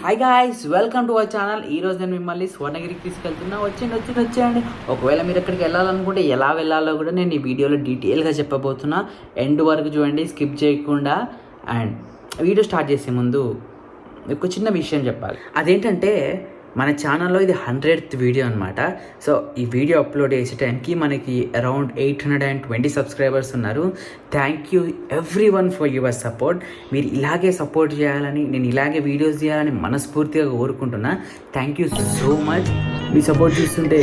Hi guys, welcome to our channel. ఈరోజు నేను మిమ్మల్ని స్వర్ణగిరికి తీసుకెళ్తున్నా. వచ్చేయండి. ఒకవేళ మీరు ఎక్కడికి వెళ్ళాలనుకుంటే ఎలా వెళ్ళాలో కూడా నేను ఈ వీడియోలో డీటెయిల్గా చెప్పబోతున్నా. ఎండ్ వరకు చూడండి, స్కిప్ చేయకుండా. అండ్ వీడియో స్టార్ట్ చేసే ముందు ఒక చిన్న విషయం చెప్పాలి. అదేంటంటే మన ఛానల్లో ఇది 100th వీడియో అనమాట. సో ఈ వీడియో అప్లోడ్ చేసే టైంకి మనకి అరౌండ్ 820 సబ్స్క్రైబర్స్ ఉన్నారు. Thank you every one for your support. మీరు ఇలాగే సపోర్ట్ చేయాలని, నేను ఇలాగే వీడియోస్ చేయాలని మనస్ఫూర్తిగా కోరుకుంటున్నా. Thank you so much. Me support చూస్తుంటే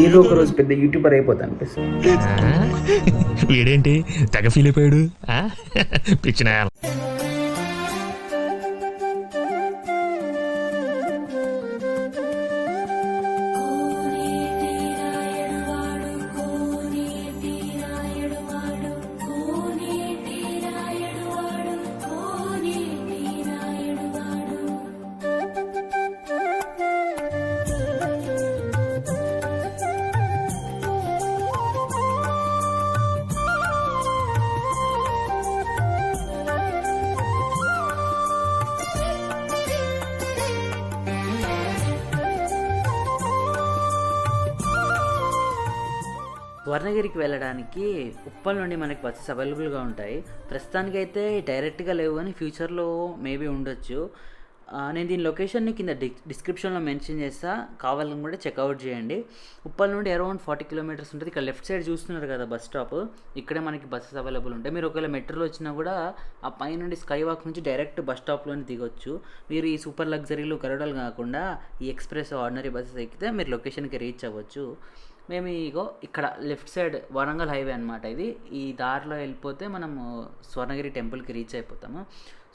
ఏదో ఒక రోజు పెద్ద యూట్యూబర్ అయిపోతా అనిపిస్తుంది. వీడేంటి తెగ ఫీల్ అయిపోయాడు పిచ్చిన. స్వర్ణగిరికి వెళ్ళడానికి ఉప్పల్ నుండి మనకి బస్సెస్ అవైలబుల్గా ఉంటాయి. ప్రస్తుతానికైతే డైరెక్ట్గా లేవు, కానీ ఫ్యూచర్లో మేబీ ఉండొచ్చు. నేను దీని లొకేషన్ని కింద డిస్క్రిప్షన్లో మెన్షన్ చేస్తా, కావాలని కూడా చెక్అవుట్ చేయండి. ఉప్పల్ నుండి అరౌండ్ 40 కిలోమీటర్స్ ఉంటుంది. ఇక్కడ లెఫ్ట్ సైడ్ చూస్తున్నారు కదా బస్ స్టాప్, ఇక్కడే మనకి బస్సెస్ అవైలబుల్ ఉంటాయి. మీరు ఒకవేళ మెట్రోలో వచ్చినా కూడా ఆ పై నుండి స్కై వాక్ నుంచి డైరెక్ట్ బస్ స్టాప్లోనే దిగొచ్చు. మీరు ఈ సూపర్ లగ్జరీలు కరోడాలు కాకుండా ఈ ఎక్స్ప్రెస్ ఆర్డినరీ బస్సెస్ ఎక్కితే మీరు లొకేషన్కి రీచ్ అవ్వచ్చు. మేము ఇక్కడ లెఫ్ట్ సైడ్ వరంగల్ హైవే అనమాట. ఈ దారిలో వెళ్ళిపోతే మనము స్వర్ణగిరి టెంపుల్కి రీచ్ అయిపోతాము.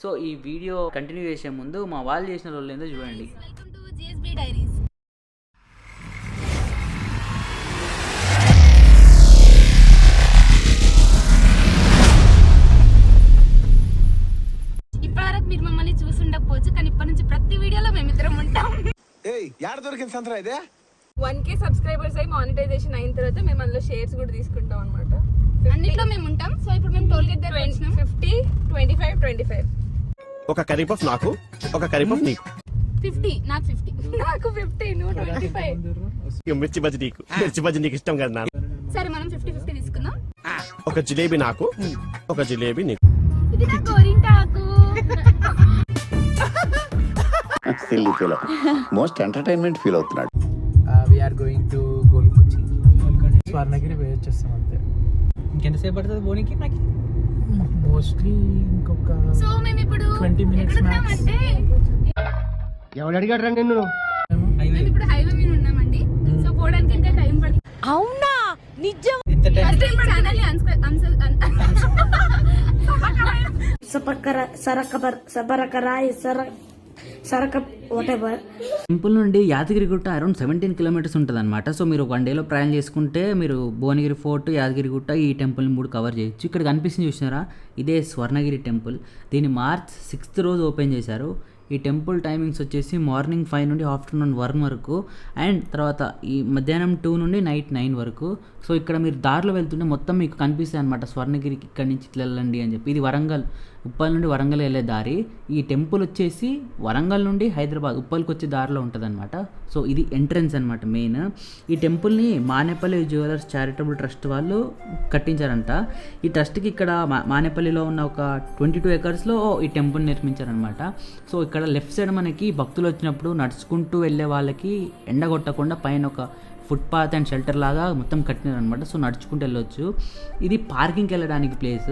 సో ఈ వీడియో కంటిన్యూ చేసే ముందు మా వాళ్ళు చేసిన రోజులు ఏందో చూడండి. ఇప్పటివరకు మీరు మమ్మల్ని చూసుండకపోవచ్చు, కానీ ఇప్పటి నుంచి ప్రతి వీడియోలో మేమిద్దరం ఉంటాం. ఇదే 1K సబ్స్క్రైబర్స్ అయి మానిటైజేషన్ అయిన తర్వాత మేము అందులో షేర్స్ కూడా తీసుకుంటాం అనమాట. అన్నిట్లో మేము ఉంటాం. సో ఇప్పుడు మేము టోల్ గేట్ దగ్గర 50, 25, 25. ఒక కరీపఫ్ నాకు, ఒక కరీపఫ్ నీకు. 50 నాకు 50 నాకు 50 నువ్వు 25. మిర్చి బజ్జీ నీకు ఇష్టం కదా నాన్న. సరే మనం 50-50 తీసుకుందాం. ఒక జిలేబీ నాకు, ఒక జిలేబీ నీకు. ఇది నా గోరింటాకు. Silly feel, most entertainment feel అవుతున్నాడు. We're going to Golconda, Swarnagiri పోయి వచ్చేస్తాం అంతే. ఇంకెంతసేపు పడుతుంది బోనికి? నాకు మోస్ట్లీ ఇంకొక సో మేము ఇప్పుడు 20 minutes అంటే ఎవరు అడిగాడు రా నిన్ను? మేము ఇప్పుడు హైవే మీద ఉన్నామండి. సో పోవడానికి ఇంకా టైం పడుతుంది. అవునా? నిజం? ఎంత టైం? టెంపుల్ నుండి యాదగిరిగుట్ట అరౌండ్ 17 కిలోమీటర్స్ ఉంటుంది అనమాట. సో మీరు 1 డేలో ప్రయాణం చేసుకుంటే మీరు భువనగిరి ఫోర్ట్, యాదగిరిగుట్ట, ఈ టెంపుల్ని 3 కవర్ చేయొచ్చు. ఇక్కడ కనిపిస్తుంది చూసినారా, ఇదే స్వర్ణగిరి టెంపుల్. దీన్ని March 6th రోజు ఓపెన్ చేశారు. ఈ టెంపుల్ టైమింగ్స్ వచ్చేసి మార్నింగ్ 5 నుండి ఆఫ్టర్నూన్ 1 వరకు, అండ్ తర్వాత ఈ మధ్యాహ్నం 2 నుండి నైట్ 9 వరకు. సో ఇక్కడ మీరు దారిలో వెళ్తుంటే మొత్తం మీకు కనిపిస్తాయి అనమాట, స్వర్ణగిరికి ఇక్కడి నుంచి ఇట్లా వెళ్ళండి అని చెప్పి. ఇది వరంగల్, ఉప్పల్ నుండి వరంగల్ వెళ్ళే దారి. ఈ టెంపుల్ వచ్చేసి వరంగల్ నుండి హైదరాబాద్ ఉప్పల్కి వచ్చే దారిలో ఉంటుంది అనమాట. సో ఇది ఎంట్రన్స్ అనమాట మెయిన్. ఈ టెంపుల్ని మానేపల్లి జ్యువెలర్స్ చారిటబుల్ ట్రస్ట్ వాళ్ళు కట్టించారంట. ఈ ట్రస్ట్కి ఇక్కడ మానేపల్లిలో ఉన్న ఒక 22 acresలో ఈ టెంపుల్ నిర్మించారనమాట. సో ఇక్కడ లెఫ్ట్ సైడ్ మనకి భక్తులు వచ్చినప్పుడు నడుచుకుంటూ వెళ్ళే వాళ్ళకి ఎండ కొట్టకుండా పైన ఒక ఫుట్పాత్ అండ్ షెల్టర్ లాగా మొత్తం కట్టినారు అనమాట. సో నడుచుకుంటూ వెళ్ళొచ్చు. ఇది పార్కింగ్కి వెళ్ళడానికి ప్లేస్.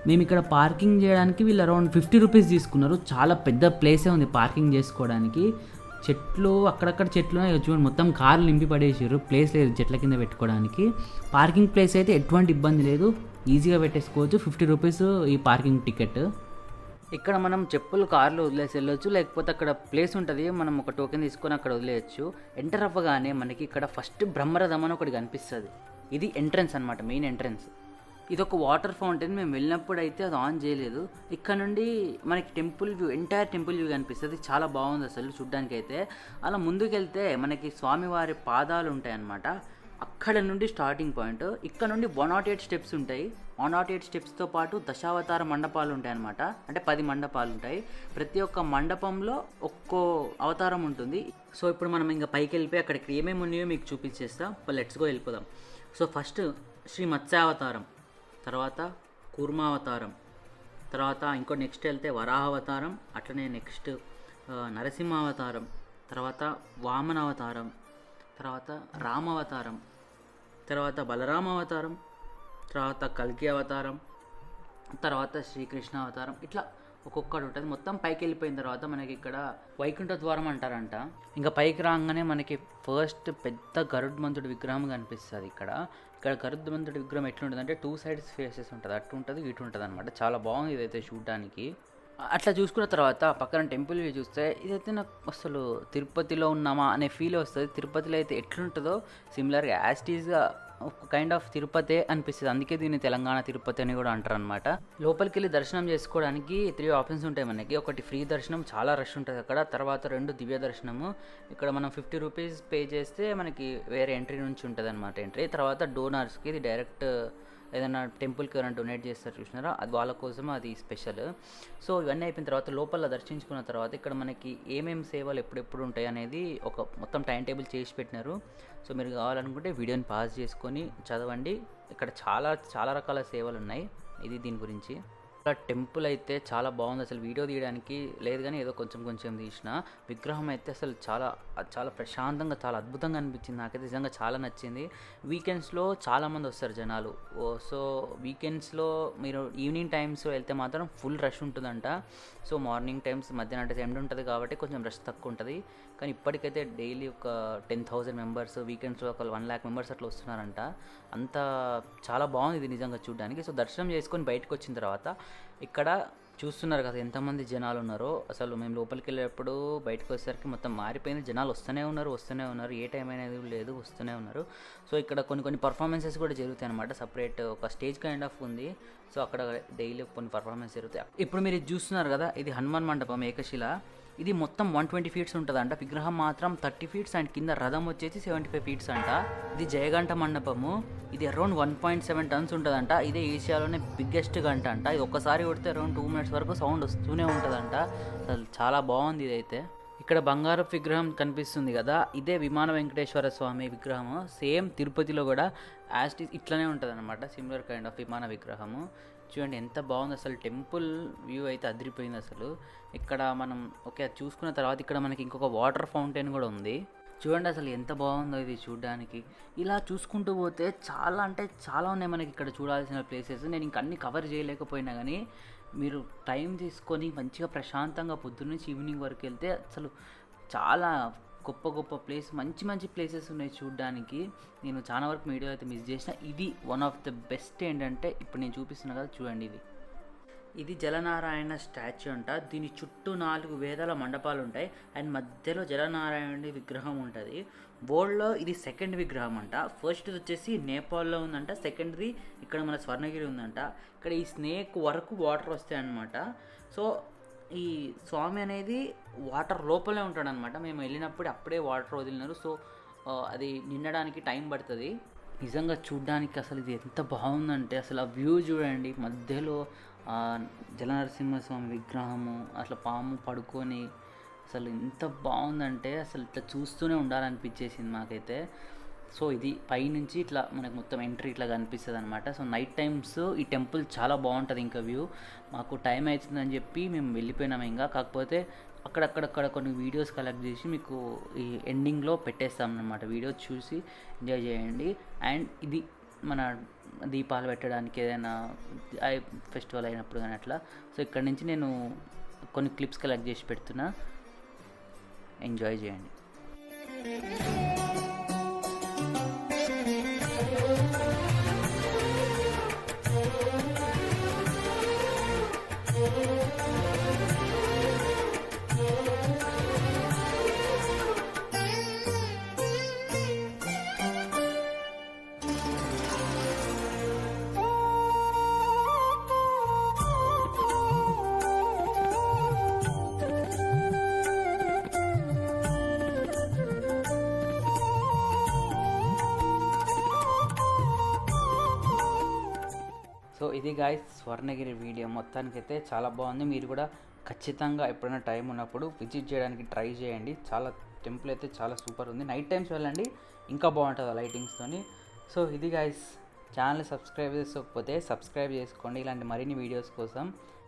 మేము ఇక్కడ పార్కింగ్ చేయడానికి వీళ్ళు అరౌండ్ 50 రూపీస్ తీసుకున్నారు. చాలా పెద్ద ప్లేసే ఉంది పార్కింగ్ చేసుకోవడానికి. చెట్లు అక్కడక్కడ చెట్లు చూడండి, మొత్తం కార్లు నింపి పడేసారు, ప్లేస్ లేదు చెట్ల కింద పెట్టుకోవడానికి. పార్కింగ్ ప్లేస్ అయితే ఎటువంటి ఇబ్బంది లేదు, ఈజీగా పెట్టేసుకోవచ్చు. 50 రూపీస్ ఈ పార్కింగ్ టికెట్. ఇక్కడ మనం చెప్పులు కార్లో వదిలేసి వెళ్ళొచ్చు, లేకపోతే అక్కడ ప్లేస్ ఉంటుంది, మనం ఒక టోకెన్ తీసుకొని అక్కడ వదిలేయచ్చు. ఎంటర్ అవ్వగానే మనకి ఇక్కడ ఫస్ట్ బ్రహ్మరథం అని ఒకటి కనిపిస్తుంది. ఇది ఎంట్రన్స్ అనమాట, మెయిన్ ఎంట్రన్స్. ఇది ఒక వాటర్ ఫౌంటైన్. మేము వెళ్ళినప్పుడు అయితే అది ఆన్ చేయలేదు. ఇక్కడ నుండి మనకి temple view, entire temple view కనిపిస్తుంది. చాలా బాగుంది అసలు చూడ్డానికి అయితే. అలా ముందుకు వెళ్తే మనకి స్వామివారి పాదాలు ఉంటాయి అన్నమాట. అక్కడ నుండి స్టార్టింగ్ పాయింట్. ఇక్కడ నుండి 108 స్టెప్స్ ఉంటాయి. 108 స్టెప్స్తో పాటు దశావతార మండపాలు ఉంటాయి అన్నమాట. అంటే 10 మండపాలు ఉంటాయి. ప్రతి ఒక్క మండపంలో ఒక్కో అవతారం ఉంటుంది. సో ఇప్పుడు మనం ఇంకా పైకి వెళ్ళిపోయి అక్కడికి ఏమేమి ఉన్నాయో మీకు చూపించేస్తా. లెట్స్ గో, వెళ్ళిపోదాం. సో ఫస్ట్ శ్రీ మత్స్యావతారం, తర్వాత కూర్మావతారం, తర్వాత ఇంకో నెక్స్ట్ వెళ్తే వరాహావతారం, అట్లనే నెక్స్ట్ నరసింహావతారం, తర్వాత వామన అవతారం, తర్వాత రామావతారం, తర్వాత బలరామ అవతారం, తర్వాత కల్కి అవతారం, తర్వాత శ్రీకృష్ణ అవతారం. ఇట్లా ఒక్కొక్కటి ఉంటుంది. మొత్తం పైకి వెళ్ళిపోయిన తర్వాత మనకి ఇక్కడ వైకుంఠ ద్వారం అంటారంట. ఇంకా పైకి రాగానే మనకి ఫస్ట్ పెద్ద గరుడ్మంతుడి విగ్రహం కనిపిస్తుంది. ఇక్కడ గరుడ్మంతుడి విగ్రహం ఎట్లుంటుంది అంటే 2 సైడ్స్ ఫేసెస్ ఉంటుంది, అటు ఉంటుంది ఇటు ఉంటుంది అనమాట. చాలా బాగుంది ఇదైతే చూడడానికి. అట్లా చూసుకున్న తర్వాత పక్కన టెంపుల్ వ్యూ చూస్తే ఇదైతే నాకు అసలు తిరుపతిలో ఉన్నామా అనే ఫీల్ వస్తుంది. తిరుపతిలో అయితే ఎట్లుంటుందో సిమిలర్గా యాస్టీస్గా ఒక కైండ్ ఆఫ్ తిరుపతి అనిపిస్తుంది. అందుకే దీన్ని తెలంగాణ తిరుపతి అని కూడా అంటారు అనమాట. లోపలికి వెళ్ళి దర్శనం చేసుకోవడానికి 3 ఆప్షన్స్ ఉంటాయి మనకి. ఒకటి ఫ్రీ దర్శనం, చాలా రష్ ఉంటుంది అక్కడ. తర్వాత 2 దివ్య దర్శనము. ఇక్కడ మనం 50 రూపీస్ పే చేస్తే మనకి వేరే ఎంట్రీ నుంచి ఉంటుంది అనమాట ఎంట్రీ. తర్వాత డోనర్స్కి ఇది డైరెక్ట్ ఏదైనా టెంపుల్కి ఎవరైనా డొనేట్ చేస్తారు చూసినారా, అది వాళ్ళ కోసం అది స్పెషల్. సో ఇవన్నీ అయిపోయిన తర్వాత లోపల దర్శించుకున్న తర్వాత ఇక్కడ మనకి ఏమేమి సేవలు ఎప్పుడెప్పుడు ఉంటాయి అనేది ఒక మొత్తం టైం టేబుల్ చేసి పెట్టినారు. సో మీరు కావాలనుకుంటే వీడియోని పాజ్ చేసుకొని చదవండి. ఇక్కడ చాలా చాలా రకాల సేవలు ఉన్నాయి. ఇది దీని గురించి. టెంపుల్ అయితే చాలా బాగుంది. అసలు వీడియో తీయడానికి లేదు కానీ ఏదో కొంచెం తీసిన. విగ్రహం అయితే అసలు చాలా చాలా ప్రశాంతంగా చాలా అద్భుతంగా అనిపించింది. నాకైతే నిజంగా చాలా నచ్చింది. వీకెండ్స్లో చాలామంది వస్తారు జనాలు. సో వీకెండ్స్లో మీరు ఈవినింగ్ టైమ్స్ వెళ్తే మాత్రం ఫుల్ రష్ ఉంటుందంట. సో మార్నింగ్ టైమ్స్ మధ్యాహ్నం అంటే ఎండ్ ఉంటుంది కాబట్టి కొంచెం రష్ తక్కువ ఉంటుంది. కానీ ఇప్పటికైతే డైలీ ఒక 10,000 మెంబర్స్, వీకెండ్స్లో ఒక 1 lakh మెంబర్స్ అట్లా వస్తున్నారంట. అంతా చాలా బాగుంది ఇది నిజంగా చూడడానికి. సో దర్శనం చేసుకొని బయటకు వచ్చిన తర్వాత ఇక్కడ చూస్తున్నారు కదా ఎంతమంది జనాలు ఉన్నారో. అసలు మేము లోపలికి వెళ్ళేటప్పుడు బయటకు వచ్చేసరికి మొత్తం మారిపోయింది. జనాలు వస్తూనే ఉన్నారు. ఏ టైం అనేది లేదు, వస్తూనే ఉన్నారు. సో ఇక్కడ కొన్ని పర్ఫార్మెన్సెస్ కూడా జరుగుతాయి అనమాట. సపరేట్ ఒక స్టేజ్ కైండ్ ఆఫ్ ఉంది. సో అక్కడ డైలీ కొన్ని పర్ఫార్మెన్స్ జరుగుతాయి. ఇప్పుడు మీరు ఇది చూస్తున్నారు కదా, ఇది హనుమాన్ మండపం ఏకశిల. ఇది మొత్తం 120 ఫీట్స్ ఉంటుందంట. విగ్రహం మాత్రం 30 ఫీట్స్ అండ్ కింద రథం వచ్చేసి 75 ఫీట్స్ అంట. ఇది జయగంట మండపము. ఇది అరౌండ్ 1.7 టన్స్ ఉంటుందంట. ఇదే ఏషియాలోనే బిగ్గెస్ట్ గంట అంట. ఇది ఒక్కసారి కొడితే అరౌండ్ 2 minutes వరకు సౌండ్ వస్తూనే ఉంటుందంట. అసలు చాలా బాగుంది ఇదైతే. ఇక్కడ బంగారపు విగ్రహం కనిపిస్తుంది కదా, ఇదే విమాన వెంకటేశ్వర స్వామి విగ్రహము. సేమ్ తిరుపతిలో కూడా యాస్టీస్ ఇట్లనే ఉంటుంది అనమాట. సిమిలర్ కైండ్ ఆఫ్ విమాన విగ్రహము. చూడండి ఎంత బాగుంది అసలు. టెంపుల్ వ్యూ అయితే అదిరిపోయింది అసలు. ఇక్కడ మనం అది చూసుకున్న తర్వాత ఇక్కడ మనకి ఇంకొక వాటర్ ఫౌంటైన్ కూడా ఉంది. చూడండి అసలు ఎంత బాగుందో ఇది చూడడానికి. ఇలా చూసుకుంటూ పోతే చాలా అంటే చాలా ఉన్నాయి మనకి ఇక్కడ చూడాల్సిన ప్లేసెస్. నేను ఇంక అన్ని కవర్ చేయలేకపోయినా కానీ మీరు టైం తీసుకొని మంచిగా ప్రశాంతంగా పొద్దున్న నుంచి ఈవినింగ్ వరకు వెళ్తే అసలు చాలా గొప్ప ప్లేస్, మంచి ప్లేసెస్ ఉన్నాయి చూడడానికి. నేను చాలా వరకు వీడియో అయితే మిస్ చేసిన. ఇది వన్ ఆఫ్ ద బెస్ట్. ఏంటంటే ఇప్పుడు నేను చూపిస్తున్నా కదా చూడండి, ఇది జలనారాయణ స్టాచ్యూ అంట. దీని చుట్టూ 4 వేదాల మండపాలు ఉంటాయి అండ్ మధ్యలో జలనారాయణుడి విగ్రహం ఉంటుంది. వరల్డ్లో ఇది 2nd విగ్రహం అంట. ఫస్ట్ వచ్చేసి నేపాల్లో ఉందంట, సెకండ్ది ఇక్కడ మన స్వర్ణగిరి ఉందంట. ఇక్కడ ఈ స్నేక్ వరకు వాటర్ వస్తాయి అన్నమాట. సో ఈ స్వామి అనేది వాటర్ లోపలే ఉంటాడనమాట. మేము వెళ్ళినప్పుడు అప్పుడే వాటర్ వదిలినారు. సో అది నిండడానికి టైం పడుతుంది. నిజంగా చూడ్డానికి అసలు ఇది ఎంత బాగుందంటే అసలు ఆ వ్యూ చూడండి. మధ్యలో జలనరసింహస్వామి విగ్రహము, అట్లా పాము పడుకొని అసలు ఎంత బాగుందంటే అసలు ఇట్లా చూస్తూనే ఉండాలనిపించేసింది మాకైతే. సో ఇది పైనుంచి ఇట్లా మనకు మొత్తం ఎంట్రీ ఇట్లా కనిపిస్తుంది అనమాట. సో నైట్ టైమ్స్ ఈ టెంపుల్ చాలా బాగుంటుంది. ఇంకా వ్యూ మాకు టైం అవుతుందని చెప్పి మేము వెళ్ళిపోయినాము. ఇంకా కాకపోతే అక్కడక్కడ కొన్ని వీడియోస్ కలెక్ట్ చేసి మీకు ఈ ఎండింగ్లో పెట్టేస్తాం అన్నమాట. వీడియో చూసి ఎంజాయ్ చేయండి. అండ్ ఇది మన దీపాలు పెట్టడానికి ఏదైనా ఫెస్టివల్ అయినప్పుడు కానీ అట్లా. సో ఇక్కడ నుంచి నేను కొన్ని క్లిప్స్ కలెక్ట్ చేసి పెడుతున్నా, ఎంజాయ్ చేయండి. సో ఇది గాయ్స్ స్వర్ణగిరి వీడియో మొత్తానికైతే చాలా బాగుంది. మీరు కూడా ఖచ్చితంగా ఎప్పుడైనా టైం ఉన్నప్పుడు విజిట్ చేయడానికి ట్రై చేయండి. చాలా టెంపుల్ అయితే చాలా సూపర్ ఉంది. నైట్ టైమ్స్ వెళ్ళండి, ఇంకా బాగుంటుంది ఆ లైటింగ్స్తోని. సో ఇది గాయ్స్, ఛానల్ సబ్స్క్రైబ్ చేసుకోకపోతే సబ్స్క్రైబ్ చేసుకోండి ఇలాంటి మరిన్ని వీడియోస్ కోసం.